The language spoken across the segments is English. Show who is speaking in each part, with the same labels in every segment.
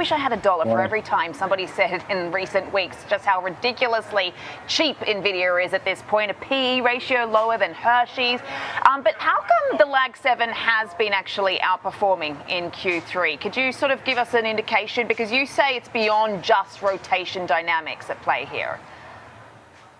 Speaker 1: Wish I had $1 for every time somebody said in recent weeks just how ridiculously cheap Nvidia is at this point, a PE ratio lower than Hershey's. But how come the Lag 7 has been actually outperforming in Q3? Could you sort of give us an indication? Because you say it's beyond just rotation dynamics at play here.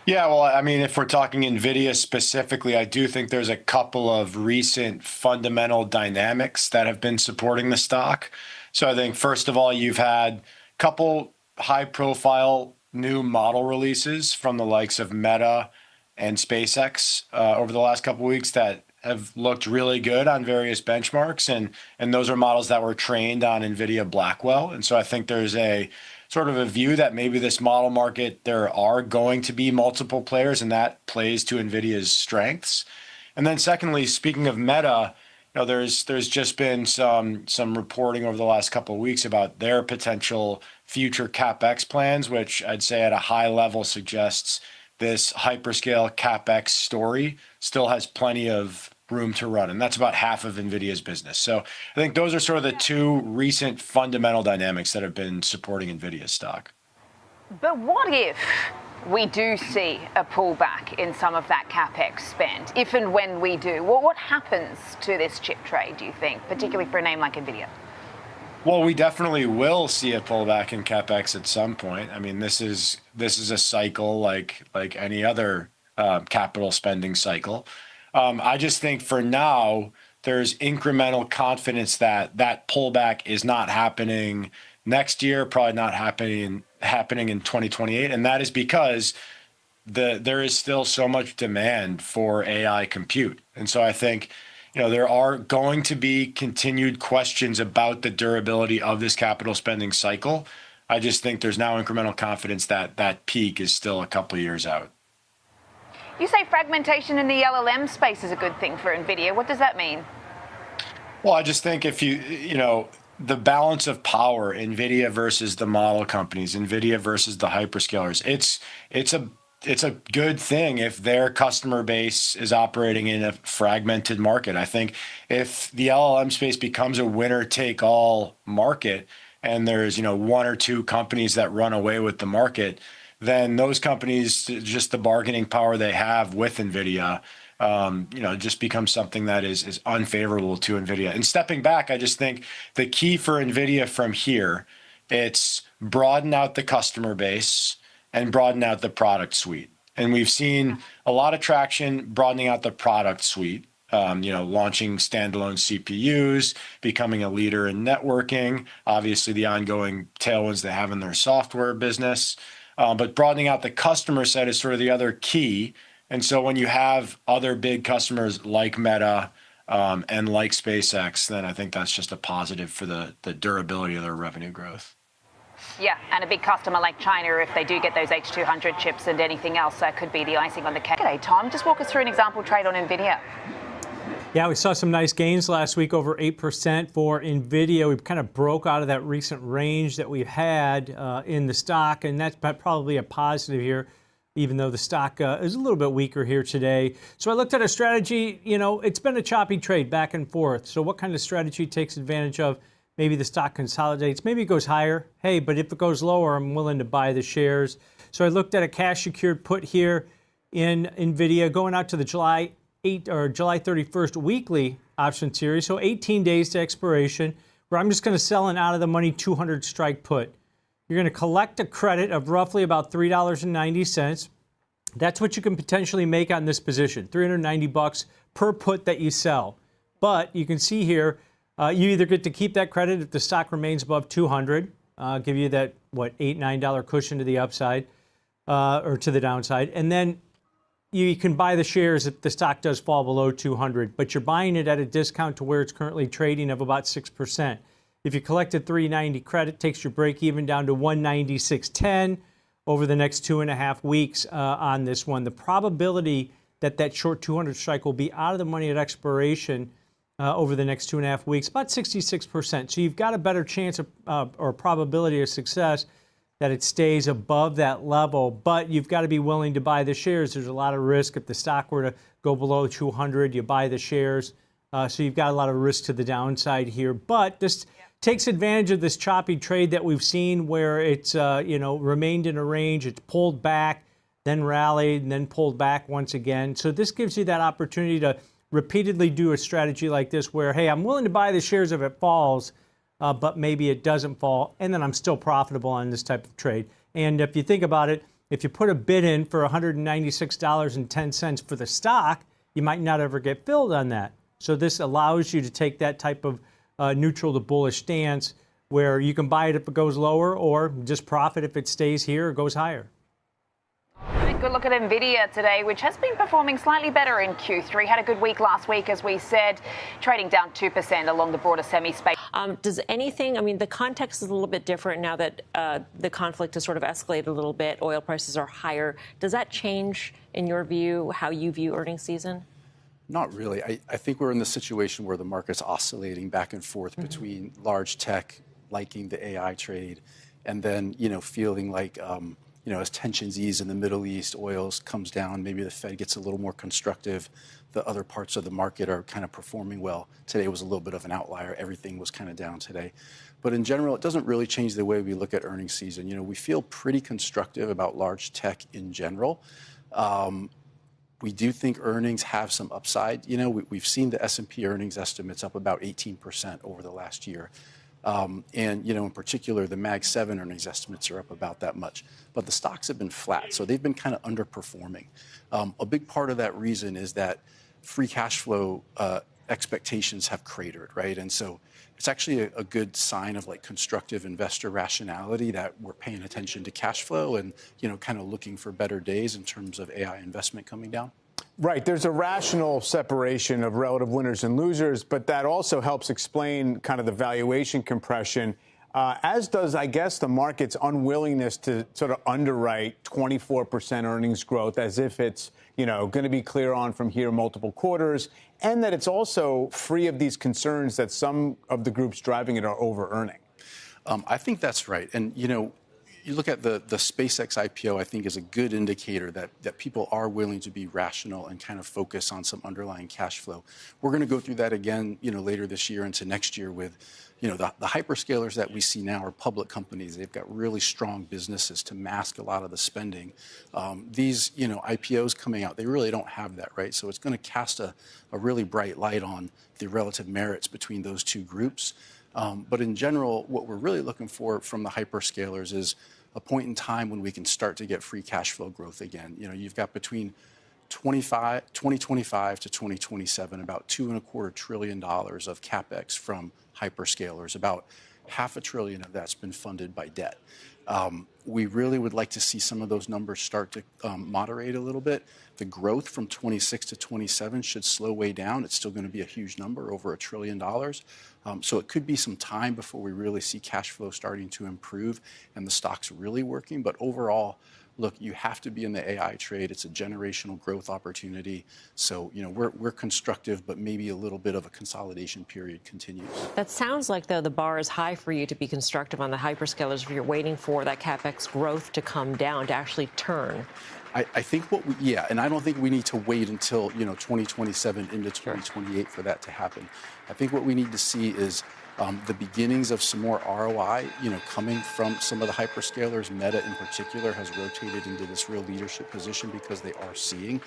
Speaker 2: Yeah, well, I mean, if we're talking NVIDIA specifically, I do think there's a couple of recent fundamental dynamics that have been supporting the stock. So I think, first of all, you've had a couple high-profile new model releases from the likes of Meta and SpaceX over the last couple of weeks that have looked really good on various benchmarks. And those are models that were trained on NVIDIA Blackwell. And so I think there's a sort of a view that maybe this model market, there are going to be multiple players, and that plays to NVIDIA's strengths. And then secondly, speaking of Meta, there's just been some reporting over the last couple of weeks about their potential future CapEx plans, which I'd say at a high level suggests this hyperscale CapEx story still has plenty of room to run. And that's about half of NVIDIA's business. So I think those are sort of the two recent fundamental dynamics that have been supporting NVIDIA's stock.
Speaker 1: But what if we do see a pullback in some of that CapEx spend, if and when we do? What happens to this chip trade, do you think, particularly for a name like NVIDIA?
Speaker 2: Well, we definitely will see a pullback in CapEx at some point. I mean, this is a cycle like any other capital spending cycle. I just think for now, there's incremental confidence that that pullback is not happening next year, probably not happening in 2028. And that is because there is still so much demand for AI compute. And so I think, there are going to be continued questions about the durability of this capital spending cycle. I just think there's now incremental confidence that that peak is still a couple of years out.
Speaker 1: You say fragmentation in the LLM space is a good thing for NVIDIA. What does that mean?
Speaker 2: Well, I just think if the balance of power, NVIDIA versus the model companies, NVIDIA versus the hyperscalers, it's a good thing if their customer base is operating in a fragmented market. I think if the LLM space becomes a winner-take-all market and there's, one or two companies that run away with the market, then those companies, just the bargaining power they have with NVIDIA, just becomes something that is unfavorable to NVIDIA. And stepping back, I just think the key for NVIDIA from here, it's broaden out the customer base and broaden out the product suite. And we've seen a lot of traction broadening out the product suite, launching standalone CPUs, becoming a leader in networking, obviously the ongoing tailwinds they have in their software business. But broadening out the customer set is sort of the other key. And so when you have other big customers like Meta and like SpaceX, then I think that's just a positive for the durability of their revenue growth.
Speaker 1: Yeah, and a big customer like China, if they do get those H200 chips and anything else, that could be the icing on the cake. Okay, Tom, just walk us through an example trade on NVIDIA.
Speaker 3: Yeah, we saw some nice gains last week, over 8% for NVIDIA. We kind of broke out of that recent range that we've had in the stock, and that's probably a positive here, even though the stock is a little bit weaker here today. So I looked at a strategy. It's been a choppy trade back and forth. So what kind of strategy takes advantage of maybe the stock consolidates, maybe it goes higher? Hey, but if it goes lower, I'm willing to buy the shares. So I looked at a cash secured put here in NVIDIA going out to the July 31st weekly option series, so 18 days to expiration, where I'm just going to sell an out-of-the-money 200 strike put. You're going to collect a credit of roughly about $3.90. That's what you can potentially make on this position, $390 per put that you sell. But you can see here, you either get to keep that credit if the stock remains above 200, give you that, $8, $9 cushion to the upside or to the downside, and then you can buy the shares if the stock does fall below 200, but you're buying it at a discount to where it's currently trading of about 6%. If you collected $390 credit, takes your break even down to $196.10 over the next 2.5 weeks on this one. The probability that that short 200 strike will be out of the money at expiration over the next 2.5 weeks, about 66%. So you've got a better chance of, or probability of success that it stays above that level, but you've got to be willing to buy the shares. There's a lot of risk. If the stock were to go below 200, you buy the shares. So you've got a lot of risk to the downside here. But just takes advantage of this choppy trade that we've seen where it's, remained in a range, it's pulled back, then rallied, and then pulled back once again. So this gives you that opportunity to repeatedly do a strategy like this where, hey, I'm willing to buy the shares if it falls, but maybe it doesn't fall, and then I'm still profitable on this type of trade. And if you think about it, if you put a bid in for $196.10 for the stock, you might not ever get filled on that. So this allows you to take that type of neutral to bullish stance where you can buy it if it goes lower or just profit if it stays here or goes higher.
Speaker 1: Good look at Nvidia today, which has been performing slightly better in Q3. Had a good week last week, as we said, trading down 2% along the broader semi space.
Speaker 4: Does anything, I mean, the context is a little bit different now that the conflict has sort of escalated a little bit. Oil prices are higher. Does that change, in your view, how you view earnings season?
Speaker 5: Not really. I think we're in the situation where the market's oscillating back and forth between large tech liking the AI trade and then, feeling like, as tensions ease in the Middle East, oil comes down, maybe the Fed gets a little more constructive. The other parts of the market are kind of performing well. Today was a little bit of an outlier. Everything was kind of down today. But in general, it doesn't really change the way we look at earnings season. We feel pretty constructive about large tech in general. We do think earnings have some upside. We've seen the S&P earnings estimates up about 18% over the last year. In particular, the Mag 7 earnings estimates are up about that much. But the stocks have been flat, so they've been kind of underperforming. A big part of that reason is that free cash flow expectations have cratered, right? And so it's actually a good sign of constructive investor rationality that we're paying attention to cash flow and, kind of looking for better days in terms of AI investment coming down.
Speaker 6: Right. There's a rational separation of relative winners and losers, but that also helps explain kind of the valuation compression, as does, I guess, the market's unwillingness to sort of underwrite 24% earnings growth as if it's, going to be clear on from here multiple quarters, and that it's also free of these concerns that some of the groups driving it are over-earning.
Speaker 5: I think that's right. And, you look at the SpaceX IPO, I think, is a good indicator that people are willing to be rational and kind of focus on some underlying cash flow. We're going to go through that again, later this year into next year with, the hyperscalers that we see now are public companies. They've got really strong businesses to mask a lot of the spending. These, IPOs coming out, they really don't have that, right? So it's going to cast a really bright light on the relative merits between those two groups. But in general, what we're really looking for from the hyperscalers is a point in time when we can start to get free cash flow growth again. You've got between 2025 to 2027, about $2.25 trillion of capex from hyperscalers. About $500 billion of that's been funded by debt. We really would like to see some of those numbers start to moderate a little bit. The growth from 26 to 27 should slow way down. It's still going to be a huge number, over $1 trillion. So it could be some time before we really see cash flow starting to improve and the stocks really working. But overall, look, you have to be in the AI trade. It's a generational growth opportunity. So, we're constructive, but maybe a little bit of a consolidation period continues.
Speaker 4: That sounds like, though, the bar is high for you to be constructive on the hyperscalers if you're waiting for that capex growth to come down, to actually turn.
Speaker 5: I think and I don't think we need to wait until, 2027 into 2028 for that to happen. I think what we need to see is the beginnings of some more ROI, coming from some of the hyperscalers. Meta in particular has rotated into this real leadership position because they are seeing,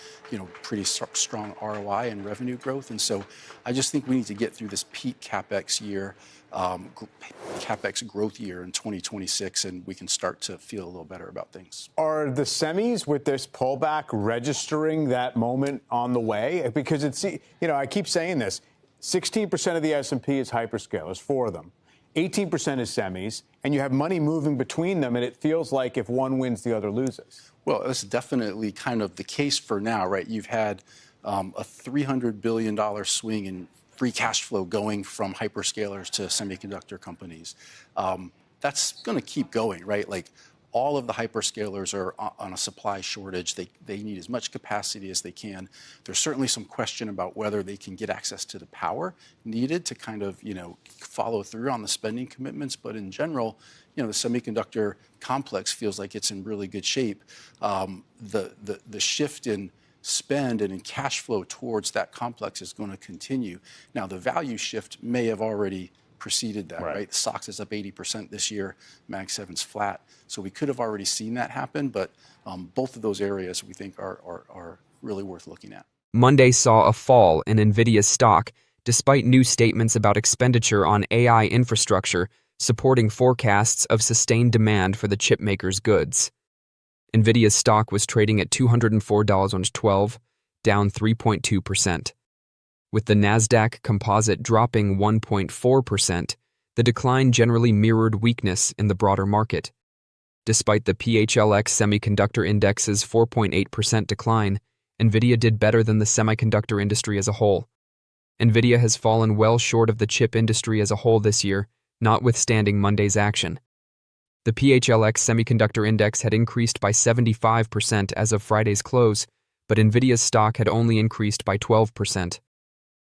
Speaker 5: pretty strong ROI and revenue growth. And so I just think we need to get through this peak CapEx year, CapEx growth year in 2026, and we can start to feel a little better about things.
Speaker 6: Are the semis with this pullback registering that moment on the way? Because it's, I keep saying this, 16% of the S&P is hyperscalers, 4 of them. 18% is semis, and you have money moving between them, and it feels like if one wins, the other loses.
Speaker 5: Well, that's definitely kind of the case for now, right? You've had a $300 billion swing in free cash flow going from hyperscalers to semiconductor companies. That's going to keep going, right? All of the hyperscalers are on a supply shortage. They need as much capacity as they can. There's certainly some question about whether they can get access to the power needed to kind of, follow through on the spending commitments. But in general, the semiconductor complex feels like it's in really good shape. The shift in spend and in cash flow towards that complex is going to continue. Now, the value shift may have already preceded that, right? The SOX is up 80% this year, Mag 7's flat. So we could have already seen that happen, but both of those areas we think are really worth looking at.
Speaker 7: Monday saw a fall in Nvidia's stock, despite new statements about expenditure on AI infrastructure supporting forecasts of sustained demand for the chipmaker's goods. Nvidia's stock was trading at $204.12, down 3.2%. With the Nasdaq Composite dropping 1.4%, the decline generally mirrored weakness in the broader market. Despite the PHLX Semiconductor Index's 4.8% decline, Nvidia did better than the semiconductor industry as a whole. Nvidia has fallen well short of the chip industry as a whole this year, notwithstanding Monday's action. The PHLX Semiconductor Index had increased by 75% as of Friday's close, but Nvidia's stock had only increased by 12%.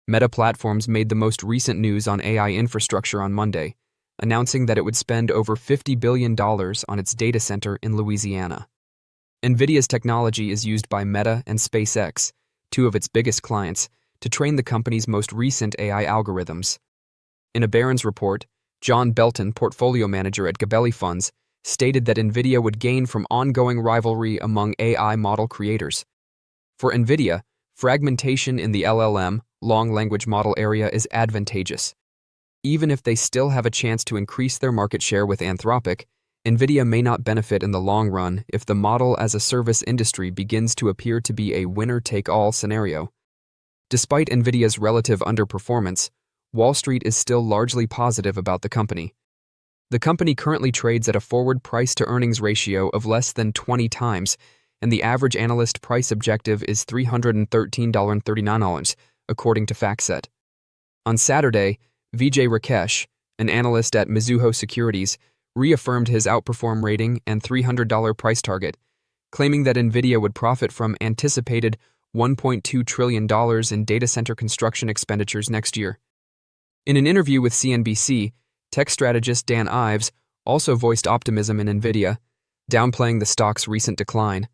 Speaker 7: Meta Platforms made the most recent news on AI infrastructure on Monday, announcing that it would spend over $50 billion on its data center in Louisiana. Nvidia's technology is used by Meta and SpaceX, two of its biggest clients, to train the company's most recent AI algorithms. In a Barron's report, John Belton, portfolio manager at Gabelli Funds, stated that Nvidia would gain from ongoing rivalry among AI model creators. For Nvidia, fragmentation in the LLM, long language model area is advantageous. Even if they still have a chance to increase their market share with Anthropic, Nvidia may not benefit in the long run if the model-as-a-service industry begins to appear to be a winner-take-all scenario. Despite Nvidia's relative underperformance, Wall Street is still largely positive about the company. The company currently trades at a forward price-to-earnings ratio of less than 20 times, and the average analyst price objective is $313.39, according to FactSet. On Saturday, Vijay Rakesh, an analyst at Mizuho Securities, reaffirmed his outperform rating and $300 price target, claiming that Nvidia would profit from anticipated $1.2 trillion in data center construction expenditures next year. In an interview with CNBC, tech strategist Dan Ives also voiced optimism in Nvidia, downplaying the stock's recent decline.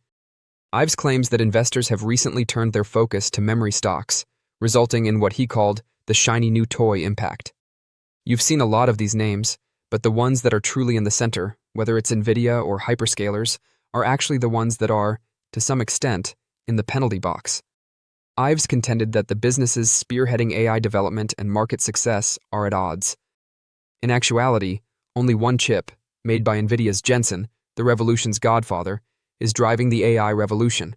Speaker 7: Ives claims that investors have recently turned their focus to memory stocks, resulting in what he called the shiny new toy impact. You've seen a lot of these names, but the ones that are truly in the center, whether it's Nvidia or hyperscalers, are actually the ones that are, to some extent, in the penalty box. Ives contended that the businesses spearheading AI development and market success are at odds. In actuality, only one chip, made by Nvidia's Jensen, the revolution's godfather, is driving the AI revolution.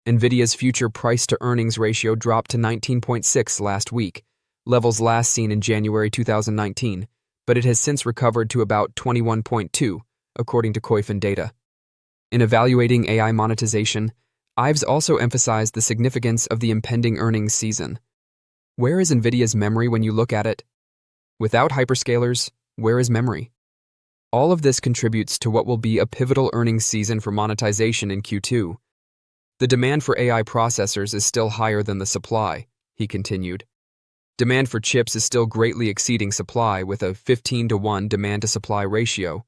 Speaker 7: Nvidia's future price-to-earnings ratio dropped to 19.6 last week, levels last seen in January 2019, but it has since recovered to about 21.2, according to Koyfin data. In evaluating AI monetization, Ives also emphasized the significance of the impending earnings season. Where is Nvidia's memory when you look at it? Without hyperscalers, where is memory? All of this contributes to what will be a pivotal earnings season for monetization in Q2. The demand for AI processors is still higher than the supply, he continued. Demand for chips is still greatly exceeding supply with a 15-to-1 demand-to-supply ratio.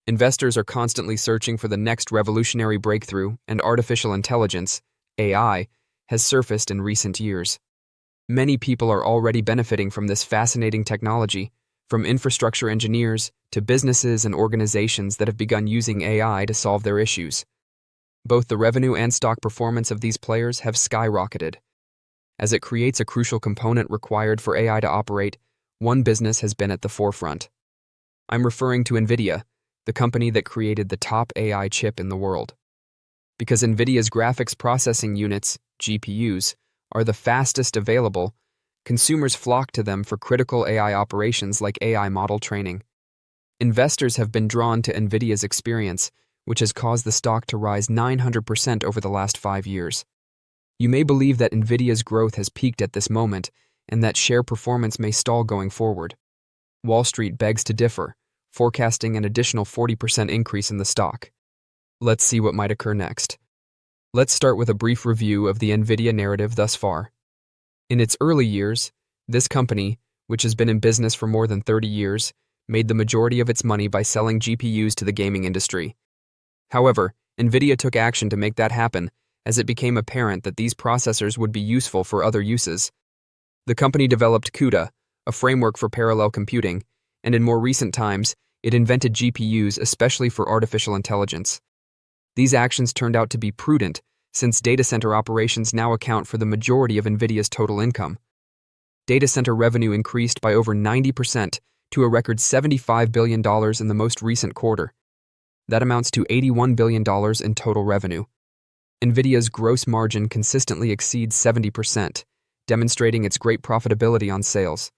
Speaker 7: Investors are constantly searching for the next revolutionary breakthrough, and artificial intelligence, AI, has surfaced in recent years. Many people are already benefiting from this fascinating technology, from infrastructure engineers to businesses and organizations that have begun using AI to solve their issues. Both the revenue and stock performance of these players have skyrocketed. As it creates a crucial component required for AI to operate, one business has been at the forefront. I'm referring to Nvidia, the company that created the top AI chip in the world. Because Nvidia's graphics processing units, GPUs, are the fastest available, consumers flock to them for critical AI operations like AI model training. Investors have been drawn to Nvidia's experience, which has caused the stock to rise 900% over the last 5 years. You may believe that Nvidia's growth has peaked at this moment and that share performance may stall going forward. Wall Street begs to differ, forecasting an additional 40% increase in the stock. Let's see what might occur next. Let's start with a brief review of the Nvidia narrative thus far. In its early years, this company, which has been in business for more than 30 years, made the majority of its money by selling GPUs to the gaming industry. However, Nvidia took action to make that happen as it became apparent that these processors would be useful for other uses. The company developed CUDA, a framework for parallel computing, and in more recent times, it invented GPUs especially for artificial intelligence. These actions turned out to be prudent, since data center operations now account for the majority of Nvidia's total income. Data center revenue increased by over 90% to a record $75 billion in the most recent quarter. That amounts to $81 billion in total revenue. Nvidia's gross margin consistently exceeds 70%, demonstrating its great profitability on sales.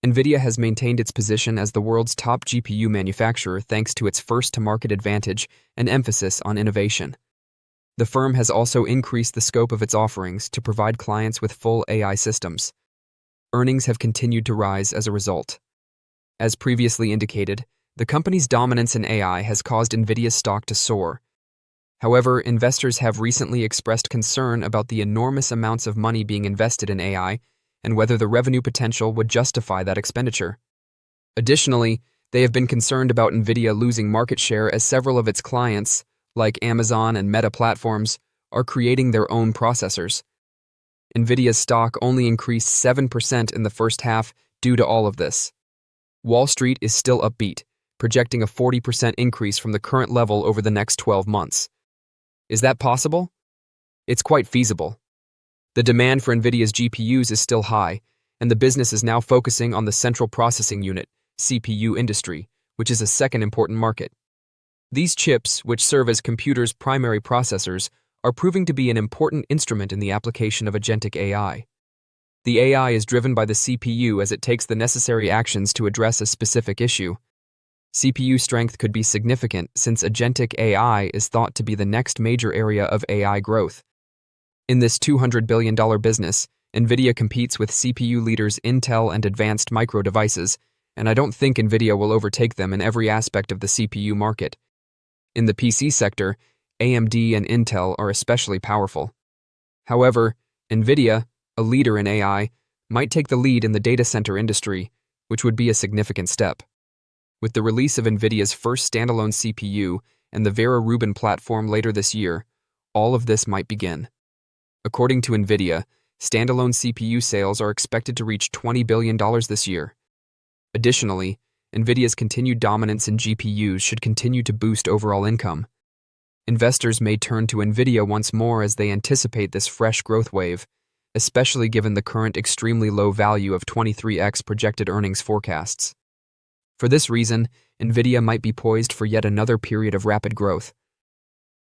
Speaker 7: Nvidia has maintained its position as the world's top GPU manufacturer thanks to its first-to-market advantage and emphasis on innovation. The firm has also increased the scope of its offerings to provide clients with full AI systems. Earnings have continued to rise as a result. As previously indicated, the company's dominance in AI has caused Nvidia's stock to soar. However, investors have recently expressed concern about the enormous amounts of money being invested in AI and whether the revenue potential would justify that expenditure. Additionally, they have been concerned about Nvidia losing market share as several of its clients, like Amazon and Meta platforms, are creating their own processors. Nvidia's stock only increased 7% in the first half due to all of this. Wall Street is still upbeat, projecting a 40% increase from the current level over the next 12 months. Is that possible? It's quite feasible. The demand for Nvidia's GPUs is still high, and the business is now focusing on the central processing unit, CPU industry, which is a second important market. These chips, which serve as computers' primary processors, are proving to be an important instrument in the application of agentic AI. The AI is driven by the CPU as it takes the necessary actions to address a specific issue. CPU strength could be significant since agentic AI is thought to be the next major area of AI growth. In this $200 billion business, Nvidia competes with CPU leaders Intel and Advanced Micro Devices, and I don't think Nvidia will overtake them in every aspect of the CPU market. In the PC sector, AMD and Intel are especially powerful. However, Nvidia, a leader in AI, might take the lead in the data center industry, which would be a significant step. With the release of Nvidia's first standalone CPU and the Vera Rubin platform later this year, all of this might begin. According to Nvidia, standalone CPU sales are expected to reach $20 billion this year. Additionally, Nvidia's continued dominance in GPUs should continue to boost overall income. Investors may turn to Nvidia once more as they anticipate this fresh growth wave, especially given the current extremely low value of 23x projected earnings forecasts. For this reason, Nvidia might be poised for yet another period of rapid growth.